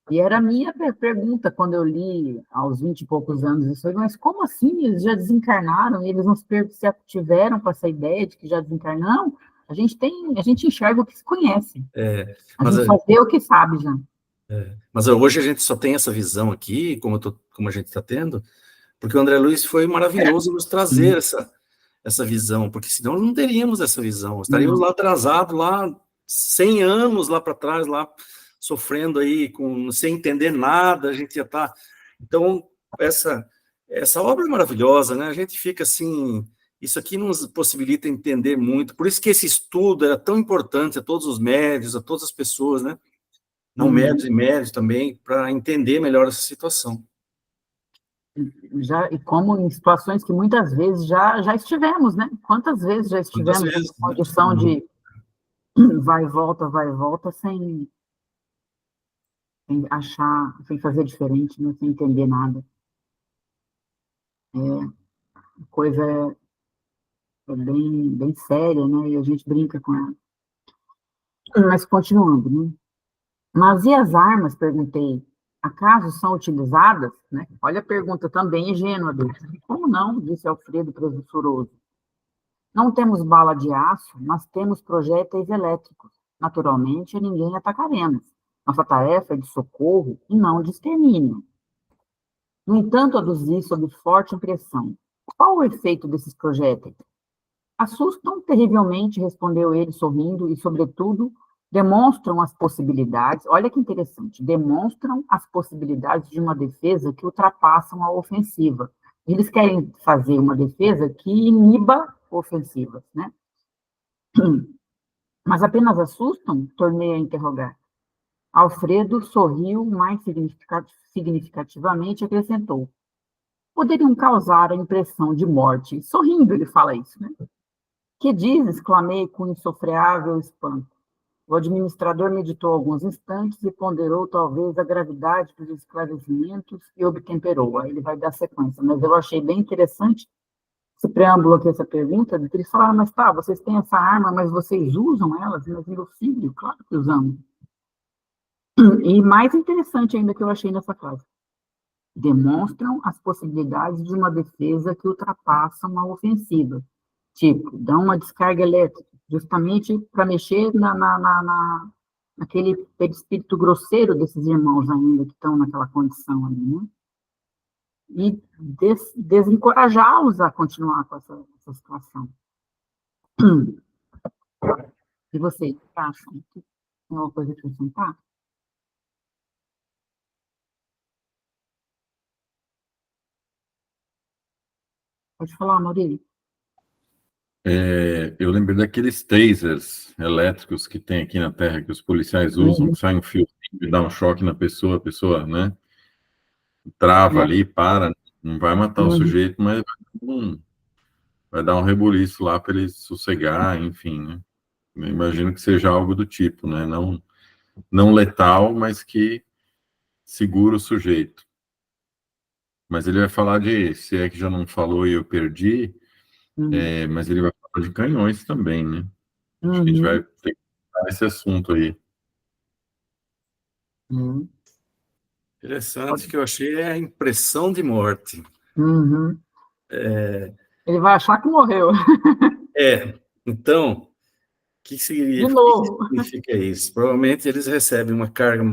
E era a minha pergunta quando eu li aos 20 e poucos anos isso aí, mas como assim eles já desencarnaram e eles não se tiveram com essa ideia de que já desencarnaram? A gente enxerga o que se conhece. A gente só vê o que sabe já. Mas hoje a gente só tem essa visão aqui, como a gente está tendo, porque o André Luiz foi maravilhoso nos trazer essa visão, porque senão não teríamos essa visão, estaríamos lá atrasados, lá 100 anos lá para trás, lá sofrendo aí, sem entender nada, a gente já está... Então, essa obra é maravilhosa, né? A gente fica assim... Isso aqui nos possibilita entender muito, por isso que esse estudo era tão importante a todos os médios, a todas as pessoas, né? Não médios e médios também, para entender melhor essa situação. E como em situações que muitas vezes já estivemos, né? Quantas vezes já estivemos nessa condição de vai e volta, sem achar, sem fazer diferente, né? Sem entender nada. A coisa é bem, bem séria, né? E a gente brinca com ela. Mas continuando, né? Mas e as armas, perguntei, acaso são utilizadas? Né? Olha a pergunta também ingênua dele. Como não? Disse Alfredo presunçoso. Não temos bala de aço, mas temos projéteis elétricos. Naturalmente, a ninguém atacaremos. Nossa tarefa é de socorro e não de extermínio. No entanto, aduzi sob forte impressão. Qual o efeito desses projéteis? Assustam terrivelmente, respondeu ele sorrindo, e, sobretudo, demonstram as possibilidades, olha que interessante, demonstram as possibilidades de uma defesa que ultrapassam a ofensiva. Eles querem fazer uma defesa que iniba ofensivas, né? Mas apenas assustam? Tornei a interrogar. Alfredo sorriu mais significativamente e acrescentou. Poderiam causar a impressão de morte. Sorrindo, ele fala isso, né? Que dizes? Clamei com insofreável espanto. O administrador meditou alguns instantes e ponderou talvez a gravidade dos esclarecimentos e obtemperou. Aí ele vai dar sequência. Mas eu achei bem interessante esse preâmbulo aqui, essa pergunta, que eles falaram, mas tá, vocês têm essa arma, mas vocês usam elas? Mas, meu filho, claro que usamos. E mais interessante ainda que eu achei nessa frase. Demonstram as possibilidades de uma defesa que ultrapassam a ofensiva. Tipo, dão uma descarga elétrica, justamente para mexer naquele perispírito grosseiro desses irmãos ainda que estão naquela condição ali, né? E desencorajá-los a continuar com essa situação. E vocês acham que tem alguma coisa a acrescentar? Pode falar, Maurício. Eu lembrei daqueles tasers elétricos que tem aqui na Terra, que os policiais usam, que sai um fio e dá um choque na pessoa, a pessoa, né, trava ali, para, não vai matar o sujeito, mas vai dar um rebuliço lá para ele sossegar, enfim, né? Eu imagino que seja algo do tipo, né? Não letal, mas que segura o sujeito. Mas ele vai falar se é que já não falou e eu perdi, mas ele vai falar de canhões também, né? Acho que a gente vai ter que falar esse assunto aí. Interessante que eu achei é a impressão de morte. Ele vai achar que morreu. Então, o que De novo. significa isso? Provavelmente eles recebem uma carga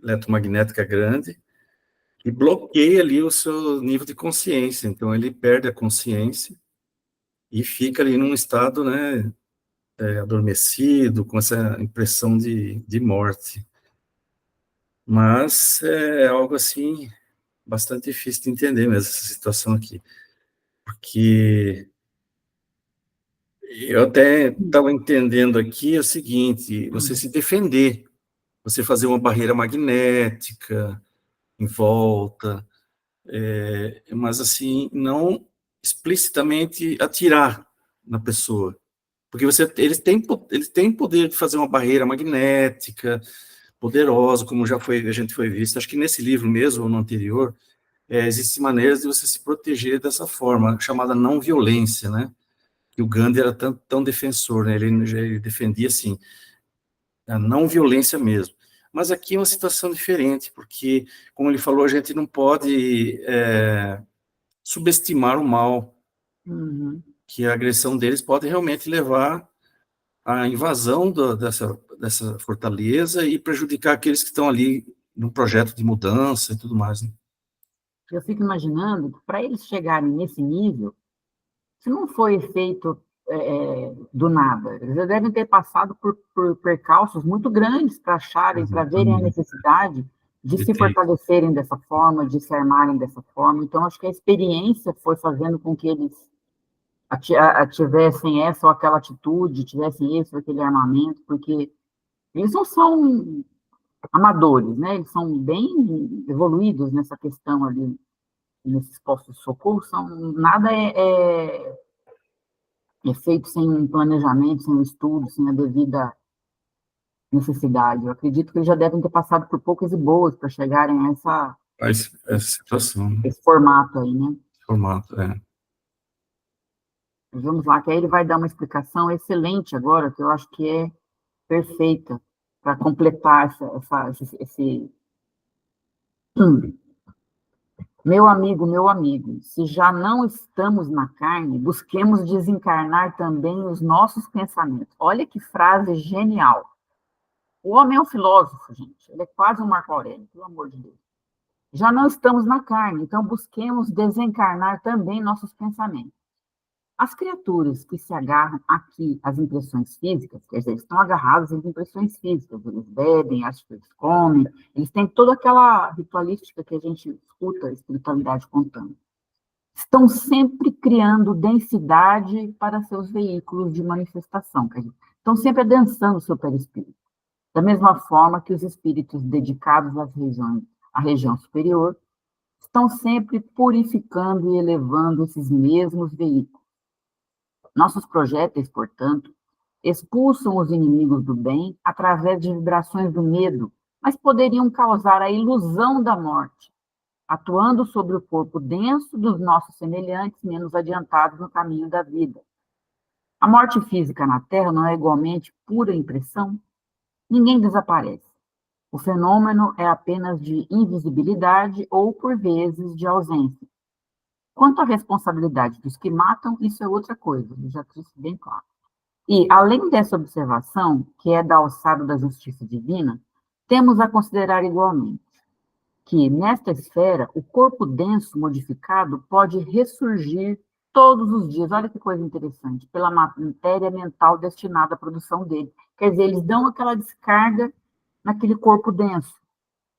eletromagnética grande e bloqueia ali o seu nível de consciência. Então, ele perde a consciência e fica ali num estado, né, adormecido, com essa impressão de morte. Mas é algo, assim, bastante difícil de entender mesmo, essa situação aqui. Porque eu até estava entendendo aqui o seguinte, você se defender, você fazer uma barreira magnética em volta, mas assim, não explicitamente atirar na pessoa. Porque eles têm poder de fazer uma barreira magnética poderosa, como a gente foi visto, acho que nesse livro mesmo, ou no anterior, existem maneiras de você se proteger dessa forma, chamada não violência, né? E o Gandhi era tão defensor, né? Ele defendia, assim, a não violência mesmo. Mas aqui é uma situação diferente, porque, como ele falou, a gente não pode subestimar o mal, que a agressão deles pode realmente levar à invasão dessa fortaleza e prejudicar aqueles que estão ali num projeto de mudança e tudo mais, né? Eu fico imaginando que para eles chegarem nesse nível, isso não foi feito do nada. Eles já devem ter passado por percalços muito grandes para acharem, para verem a necessidade de se fortalecerem dessa forma, de se armarem dessa forma. Então, acho que a experiência foi fazendo com que eles tivessem essa ou aquela atitude, tivessem esse ou aquele armamento, porque eles não são amadores, né? Eles são bem evoluídos nessa questão ali, nesses postos de socorro, nada é feito sem um planejamento, sem um estudo, sem a devida necessidade. Eu acredito que eles já devem ter passado por poucas e boas para chegarem a Essa situação, né? esse formato aí, né? Formato, Vamos lá, que aí ele vai dar uma explicação excelente agora, que eu acho que é perfeita para completar esse... Meu amigo, se já não estamos na carne, busquemos desencarnar também os nossos pensamentos. Olha que frase genial. O homem é um filósofo, gente. Ele é quase um Marco Aurélio, pelo amor de Deus. Já não estamos na carne, então busquemos desencarnar também nossos pensamentos. As criaturas que se agarram aqui às impressões físicas, quer dizer, eles estão agarrados às impressões físicas, eles bebem, acho que eles comem, eles têm toda aquela ritualística que a gente escuta a espiritualidade contando. Estão sempre criando densidade para seus veículos de manifestação, quer dizer, estão sempre adensando o seu perispírito. Da mesma forma que os espíritos dedicados à região superior estão sempre purificando e elevando esses mesmos veículos. Nossos projéteis, portanto, expulsam os inimigos do bem através de vibrações do medo, mas poderiam causar a ilusão da morte, atuando sobre o corpo denso dos nossos semelhantes menos adiantados no caminho da vida. A morte física na Terra não é igualmente pura impressão? Ninguém desaparece. O fenômeno é apenas de invisibilidade ou, por vezes, de ausência. Quanto à responsabilidade dos que matam, isso é outra coisa, eu já disse bem claro. E, além dessa observação, que é da alçada da justiça divina, temos a considerar igualmente que, nesta esfera, o corpo denso modificado pode ressurgir todos os dias. Olha que coisa interessante, pela matéria mental destinada à produção dele. Quer dizer, eles dão aquela descarga naquele corpo denso,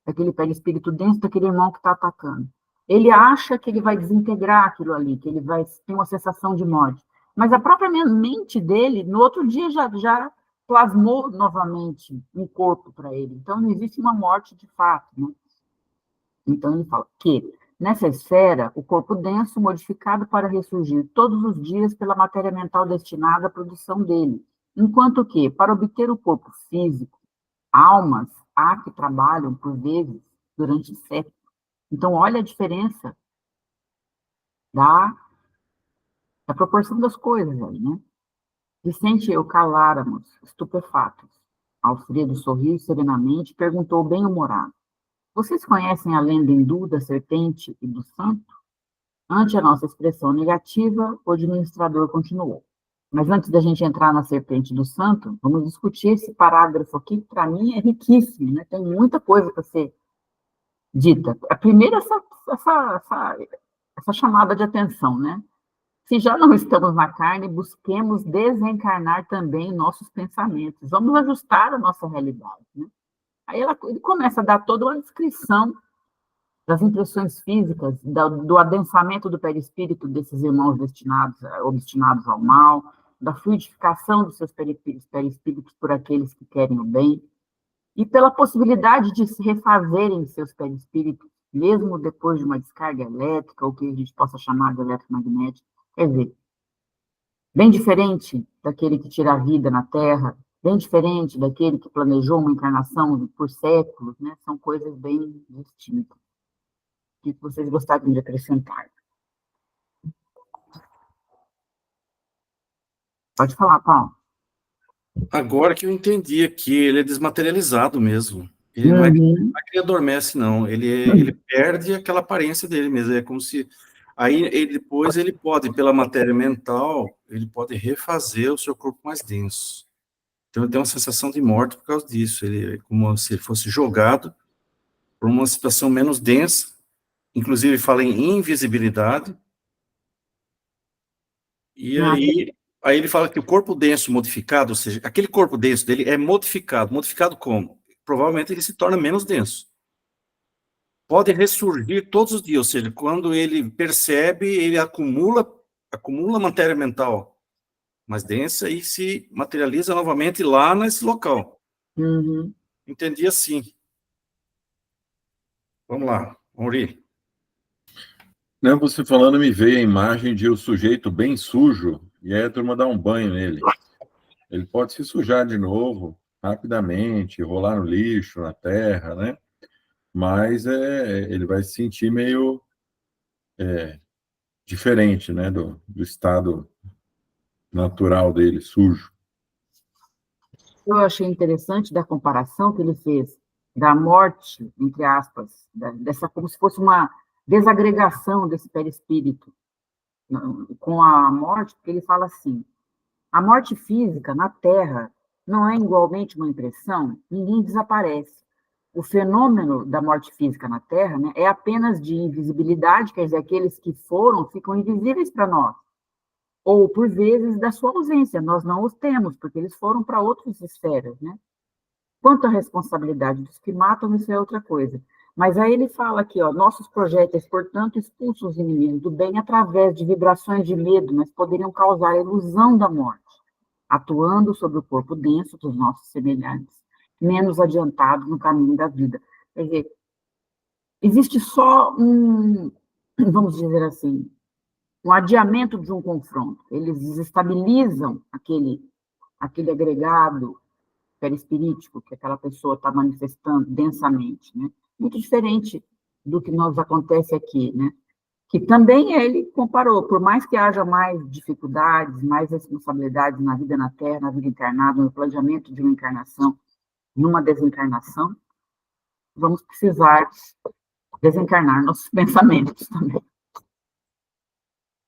daquele perispírito denso, daquele irmão que está atacando. Ele acha que ele vai desintegrar aquilo ali, que ele vai ter uma sensação de morte. Mas a própria mente dele, no outro dia, já plasmou novamente um corpo para ele. Então, não existe uma morte de fato, né? Então, ele fala que, nessa esfera, o corpo denso modificado para ressurgir todos os dias pela matéria mental destinada à produção dele, enquanto que, para obter o corpo físico, almas há que trabalham, por vezes, durante séculos. Então, olha a diferença da proporção das coisas aí, né? Vicente e eu caláramos, estupefatos. Alfredo sorriu serenamente e perguntou bem-humorado: vocês conhecem a lenda hindu da serpente e do santo? Ante a nossa expressão negativa, o administrador continuou: mas antes da gente entrar na serpente e do santo, vamos discutir esse parágrafo aqui, que para mim é riquíssimo, né? Tem muita coisa para ser dita. A primeira, essa chamada de atenção, né? Se já não estamos na carne, busquemos desencarnar também nossos pensamentos. Vamos ajustar a nossa realidade, né? Aí ele começa a dar toda uma descrição das impressões físicas, do adensamento do perispírito desses irmãos obstinados ao mal, da fluidificação dos seus perispíritos por aqueles que querem o bem, e pela possibilidade de se refazerem seus perispíritos, mesmo depois de uma descarga elétrica, ou que a gente possa chamar de eletromagnética. Quer dizer, bem diferente daquele que tira a vida na Terra, bem diferente daquele que planejou uma encarnação por séculos, né? São coisas bem distintas. O que vocês gostariam de acrescentar? Pode falar, Paulo. Agora que eu entendi aqui, ele é desmaterializado mesmo. Ele não é que ele adormece, não. Ele perde aquela aparência dele mesmo. É como se... Aí, depois, ele pode, pela matéria mental, ele pode refazer o seu corpo mais denso. Então, ele tem uma sensação de morte por causa disso. Ele é como se ele fosse jogado para uma situação menos densa. Inclusive, fala em invisibilidade. E aí ele fala que o corpo denso modificado, ou seja, aquele corpo denso dele é modificado. Modificado como? Provavelmente ele se torna menos denso. Pode ressurgir todos os dias, ou seja, quando ele percebe, ele acumula matéria mental mais densa e se materializa novamente lá nesse local. Uhum. Entendi assim. Vamos lá, Henri. Não, você falando, me veio a imagem de o sujeito bem sujo, e aí a turma dá um banho nele. Ele pode se sujar de novo, rapidamente, rolar no lixo, na terra, né? Mas ele vai se sentir meio diferente, né? Do estado natural dele, sujo. Eu achei interessante da comparação que ele fez da morte, entre aspas, dessa como se fosse uma desagregação desse perispírito com a morte, porque ele fala assim: a morte física na Terra não é igualmente uma impressão, ninguém desaparece. O fenômeno da morte física na Terra, né, é apenas de invisibilidade, quer dizer, aqueles que foram ficam invisíveis para nós. ou, por vezes, da sua ausência. Nós não os temos, porque eles foram para outras esferas, né? Quanto à responsabilidade dos que matam, isso é outra coisa. Mas aí ele fala aqui, ó, nossos projéteis, portanto, expulsam os inimigos do bem através de vibrações de medo, mas poderiam causar a ilusão da morte, atuando sobre o corpo denso dos nossos semelhantes, menos adiantados no caminho da vida. Quer dizer, existe só vamos dizer assim, um adiamento de um confronto. Eles desestabilizam aquele agregado perispirítico que aquela pessoa está manifestando densamente, né? Muito diferente do que nos acontece aqui, né? Que também ele comparou, por mais que haja mais dificuldades, mais responsabilidades na vida na Terra, na vida encarnada, no planejamento de uma encarnação, numa desencarnação, vamos precisar desencarnar nossos pensamentos também.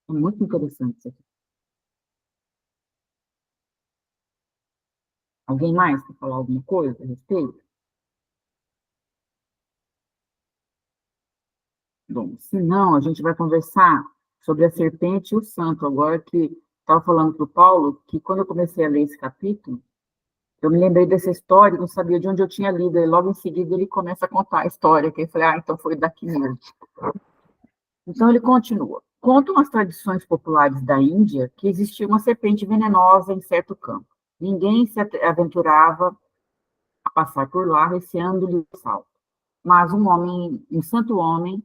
É muito interessante isso aqui. Alguém mais quer falar alguma coisa a respeito? Bom, se não, a gente vai conversar sobre a serpente e o santo. Agora que estava falando para o Paulo, que quando eu comecei a ler esse capítulo, eu me lembrei dessa história, não sabia de onde eu tinha lido, e logo em seguida ele começa a contar a história, que eu falei, então foi daqui mesmo. Então ele continua. Contam as tradições populares da Índia que existia uma serpente venenosa em certo campo. Ninguém se aventurava a passar por lá, receando-lhe o assalto. Mas um santo homem,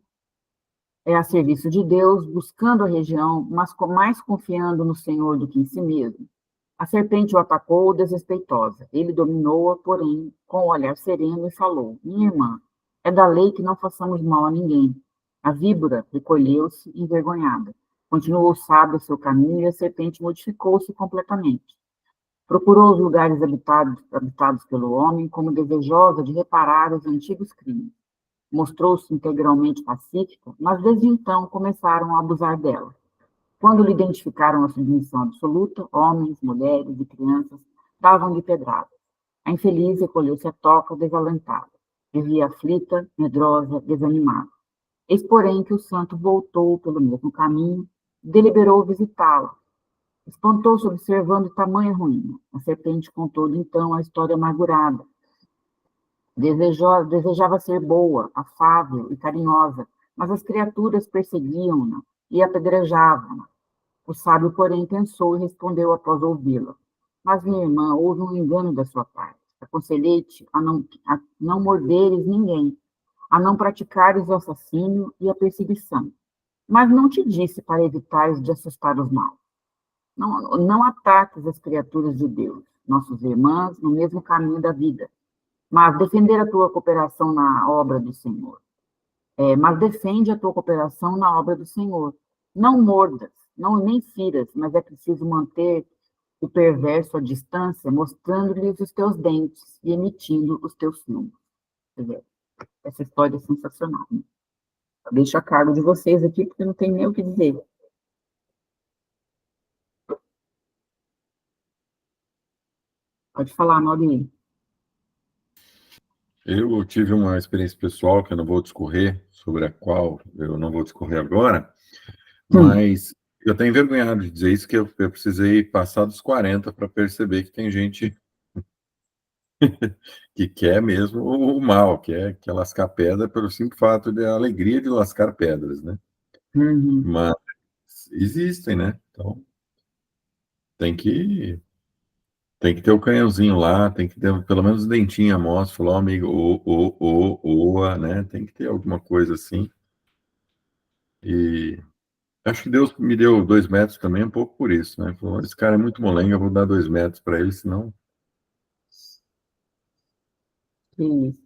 a serviço de Deus, buscando a região, mas mais confiando no Senhor do que em si mesmo. A serpente o atacou desrespeitosa. Ele dominou-a, porém, com o olhar sereno, e falou: minha irmã, é da lei que não façamos mal a ninguém. A víbora recolheu-se envergonhada. Continuou sábio seu caminho e a serpente modificou-se completamente. Procurou os lugares habitados pelo homem como desejosa de reparar os antigos crimes. Mostrou-se integralmente pacífica, mas desde então começaram a abusar dela. Quando lhe identificaram a submissão absoluta, homens, mulheres e crianças davam-lhe pedradas. A infeliz recolheu-se à toca desalentada. Vivia aflita, medrosa, desanimada. Eis, porém, que o santo voltou pelo mesmo caminho, deliberou visitá-la. Espantou-se observando tamanha ruína. A serpente contou-lhe, então, a história amargurada. Desejava ser boa, afável e carinhosa, mas as criaturas perseguiam-na e apedrejavam-na. O sábio, porém, pensou e respondeu após ouvi-la. Mas, minha irmã, houve um engano da sua parte. Aconselhei-te a não morderes ninguém, a não praticares o assassínio e a perseguição. Mas não te disse para evitares de assustar os maus. Não ataques as criaturas de Deus, nossos irmãos, no mesmo caminho da vida, mas defender a tua cooperação na obra do Senhor. Mas defende a tua cooperação na obra do Senhor. Não mordas, nem firas, mas é preciso manter o perverso à distância, mostrando-lhes os teus dentes e emitindo os teus fumos. Essa história é sensacional. Né? Eu deixo a cargo de vocês aqui, porque não tem nem o que dizer. Pode falar, Mauri. Eu tive uma experiência pessoal que eu não vou discorrer, sobre a qual eu não vou discorrer agora, mas eu tenho envergonhado de dizer isso, que eu precisei passar dos 40 para perceber que tem gente que quer mesmo o mal, quer lascar pedra pelo simples fato de a alegria de lascar pedras, né? Uhum. Mas existem, né? Então tem que ter o canhãozinho lá, tem que ter pelo menos o dentinho à mostra, falar, amigo, oa, né? Tem que ter alguma coisa assim. E acho que Deus me deu 2 metros também um pouco por isso, né? Falou, esse cara é muito molenga, eu vou dar 2 metros para ele, senão... Isso.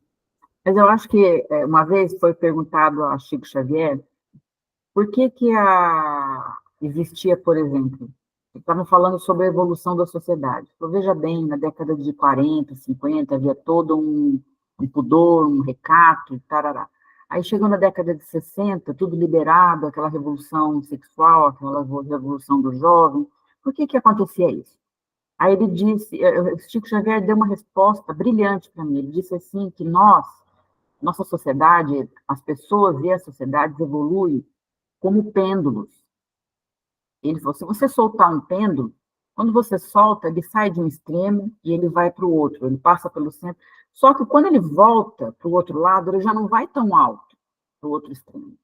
Mas eu acho que uma vez foi perguntado a Chico Xavier por que existia, por exemplo, estavam falando sobre a evolução da sociedade. Então, veja bem, na década de 40, 50, havia todo um pudor, um recato, tarará. Aí chegou na década de 60, tudo liberado, aquela revolução sexual, aquela revolução do jovem. Por que acontecia isso? Aí ele disse, Chico Xavier deu uma resposta brilhante para mim. Ele disse assim que nossa sociedade, as pessoas e as sociedades evoluem como pêndulos. Ele falou, se você soltar um pêndulo, quando você solta, ele sai de um extremo e ele vai para o outro, ele passa pelo centro. Só que quando ele volta para o outro lado, ele já não vai tão alto para o outro extremo.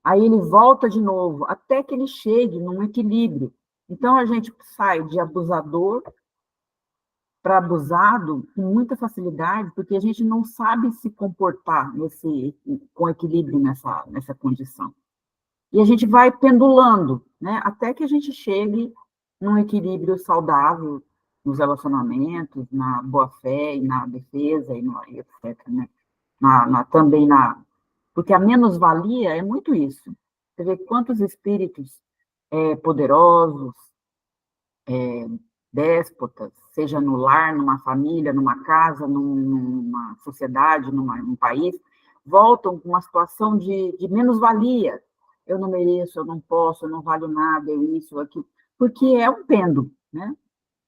Aí ele volta de novo, até que ele chegue num equilíbrio. Então, a gente sai de abusador para abusado com muita facilidade, porque a gente não sabe se comportar com equilíbrio nessa condição. E a gente vai pendulando, né, até que a gente chegue num equilíbrio saudável nos relacionamentos, na boa-fé, e na defesa, e etc. Né? Também porque a menos-valia é muito isso. Você vê quantos espíritos poderosos, déspotas, seja no lar, numa família, numa casa, numa sociedade, num país, voltam com uma situação de menos-valia. Eu não mereço, eu não posso, eu não valho nada, é isso, aquilo. Porque é um pêndulo, né?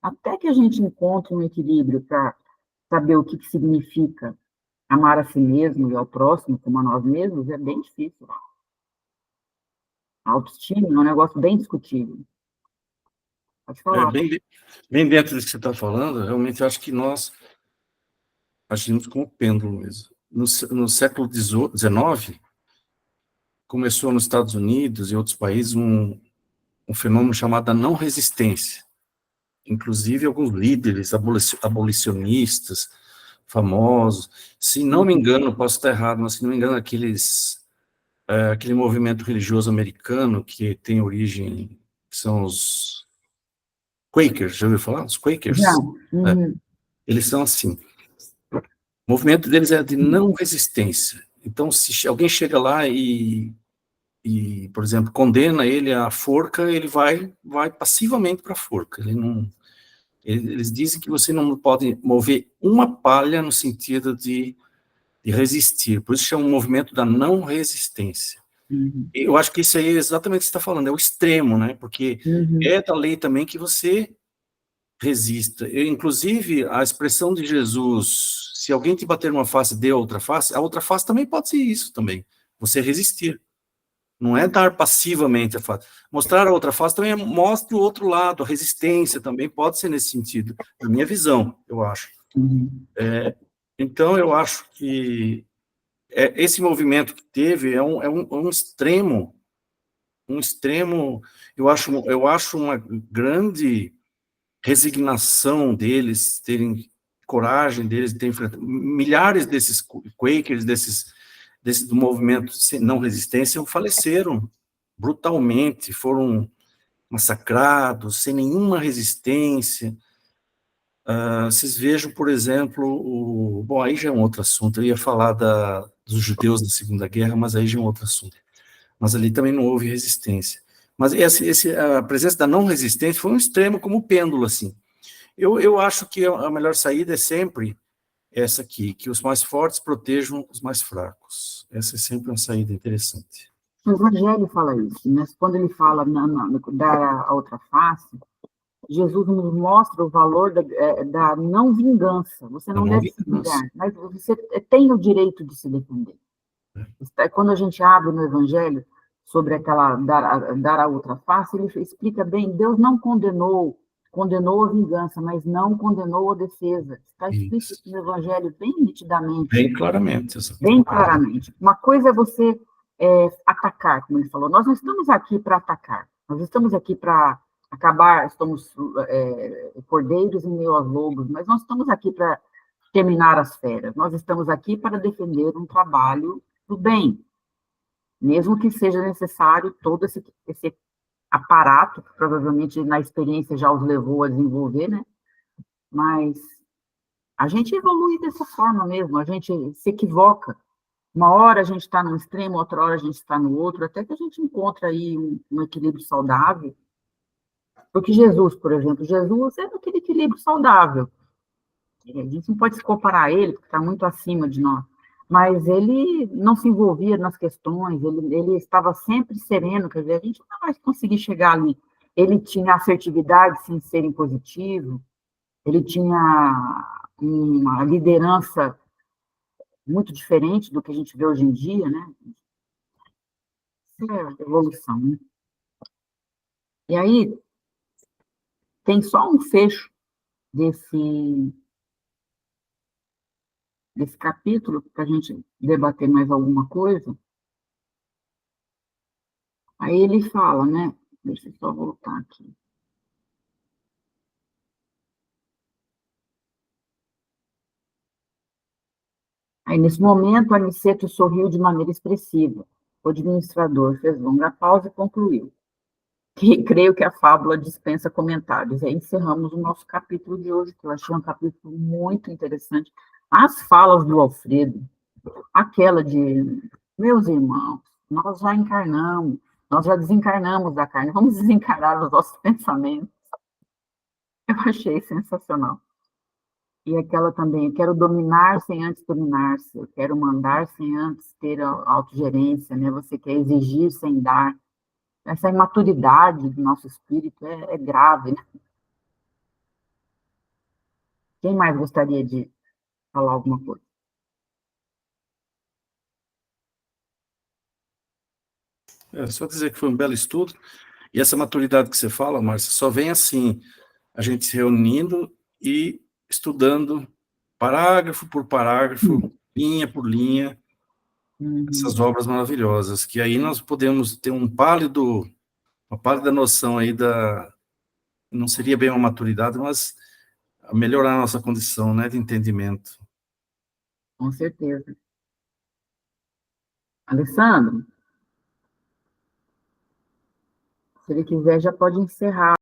Até que a gente encontre um equilíbrio para saber o que significa amar a si mesmo e ao próximo como a nós mesmos, é bem difícil. A autoestima é um negócio bem discutível. Pode falar. Bem dentro disso que você está falando, realmente eu acho que nós agimos como pêndulo mesmo. No século XIX, começou nos Estados Unidos e outros países um fenômeno chamado não resistência. Inclusive, alguns líderes abolicionistas famosos, se não me engano, posso estar errado, mas se não me engano, aquele movimento religioso americano que tem origem, que são os Quakers, já ouviu falar? Os Quakers? Uhum. Eles são assim. O movimento deles é de não resistência. Então, se alguém chega lá e, por exemplo, condena ele à forca, ele vai passivamente para a forca. Eles dizem que você não pode mover uma palha no sentido de resistir. Por isso chama um movimento da não resistência. Uhum. Eu acho que isso aí é exatamente o que você está falando, é o extremo, né? Porque é da lei também que você resista. Inclusive, a expressão de Jesus, se alguém te bater uma face, dê a outra face também pode ser isso também, você resistir. Não é dar passivamente a face. Mostrar a outra face também mostra o outro lado, a resistência também pode ser nesse sentido, na minha visão, eu acho. Uhum. Então, eu acho que esse movimento que teve é um extremo, eu acho uma grande resignação deles, terem coragem deles de ter enfrentado. Milhares desses Quakers, do movimento não resistência, faleceram brutalmente, foram massacrados, sem nenhuma resistência. Vocês vejam, por exemplo, bom, aí já é um outro assunto, eu ia falar dos judeus da Segunda Guerra, mas aí já é um outro assunto. Mas ali também não houve resistência. Mas a presença da não resistência foi um extremo, como o pêndulo, assim. Eu acho que a melhor saída é sempre essa aqui, que os mais fortes protejam os mais fracos. Essa é sempre uma saída interessante. O Evangelho fala isso, mas quando ele fala dar a outra face, Jesus nos mostra o valor da não vingança. Você não deve se vingar, mas você tem o direito de se defender. Quando a gente abre no Evangelho sobre aquela dar a outra face, ele explica bem, Deus não condenou a vingança, mas não condenou a defesa. Está escrito isso no Evangelho bem nitidamente. Bem claramente. Bem claramente. Uma coisa é você atacar, como ele falou. Nós não estamos aqui para atacar. Nós estamos aqui para acabar, estamos cordeiros em meio aos lobos, mas nós estamos aqui para terminar as feras. Nós estamos aqui para defender um trabalho do bem, mesmo que seja necessário todo esse aparato, que provavelmente na experiência já os levou a desenvolver, né? Mas a gente evolui dessa forma mesmo, a gente se equivoca. Uma hora a gente está num extremo, outra hora a gente está no outro, até que a gente encontra aí um equilíbrio saudável. Porque Jesus, por exemplo, Jesus é aquele equilíbrio saudável. A gente não pode se comparar a ele, porque está muito acima de nós. Mas ele não se envolvia nas questões, ele estava sempre sereno, quer dizer, a gente não vai conseguir chegar ali. Ele tinha assertividade sem ser impositivo, ele tinha uma liderança muito diferente do que a gente vê hoje em dia, né? Isso é evolução, né? E aí, tem só um fecho desse capítulo, para a gente debater mais alguma coisa. Aí ele fala, né? Deixa eu só voltar aqui. Aí, nesse momento, Aniceto sorriu de maneira expressiva. O administrador fez longa pausa e concluiu. Creio que a fábula dispensa comentários. Aí encerramos o nosso capítulo de hoje, que eu achei um capítulo muito interessante. As falas do Alfredo, aquela de, meus irmãos, nós já encarnamos, nós já desencarnamos da carne, vamos desencarnar os nossos pensamentos. Eu achei sensacional. E aquela também, eu quero dominar sem antes dominar-se, eu quero mandar sem antes ter autogerência, né? Você quer exigir sem dar. Essa imaturidade do nosso espírito é grave, né? Quem mais gostaria de falar alguma coisa? Só dizer que foi um belo estudo, e essa maturidade que você fala, Márcia, só vem assim, a gente se reunindo e estudando parágrafo por parágrafo, linha por linha, essas obras maravilhosas, que aí nós podemos ter uma pálida noção aí não seria bem uma maturidade, mas melhorar a nossa condição, né, de entendimento. Com certeza. Alessandro, se ele quiser, já pode encerrar.